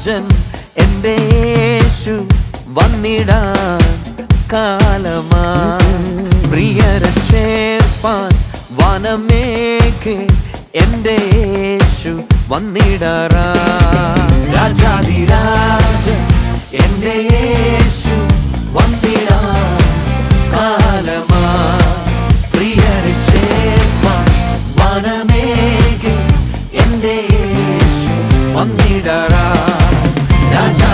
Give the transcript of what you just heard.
രാജൻ എൻ്റെ യേശു വന്നിടാൻ കാലമാ പ്രിയരെ ചേർപ്പാൻ വനമേഘേ എൻ്റെ യേശു വന്നിടാറാ രാജാധിരാജൻ എൻ്റെ യേശു വന്നിടാൻ കാലമാ പ്രിയരെ ചേർപ്പാൻ വനമേഘേ എൻ്റെ യേശു വന്നിടാറാ രാജാ